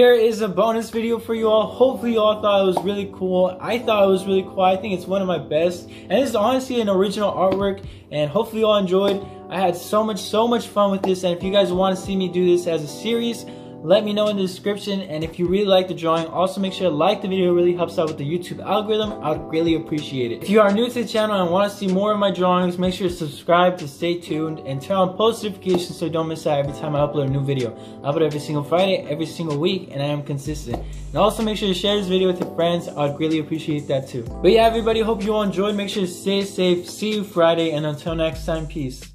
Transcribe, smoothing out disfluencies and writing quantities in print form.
Here is a bonus video for you all. Hopefully you all thought it was really cool. I thought it was really cool. I think it's one of my best. And this is honestly an original artwork. And hopefully you all enjoyed. I had so much fun with this. And if you guys want to see me do this as a series, let me know in the description. And if you really like the drawing, also make sure to like the video. It really helps out with the YouTube algorithm. I would greatly appreciate it. If you are new to the channel and want to see more of my drawings, make sure to subscribe to stay tuned and turn on post notifications so you don't miss out every time I upload a new video. I upload every single Friday, every single week, and I am consistent. And also make sure to share this video with your friends. I would greatly appreciate that too. But yeah, everybody, hope you all enjoyed. Make sure to stay safe. See you Friday, and until next time, peace.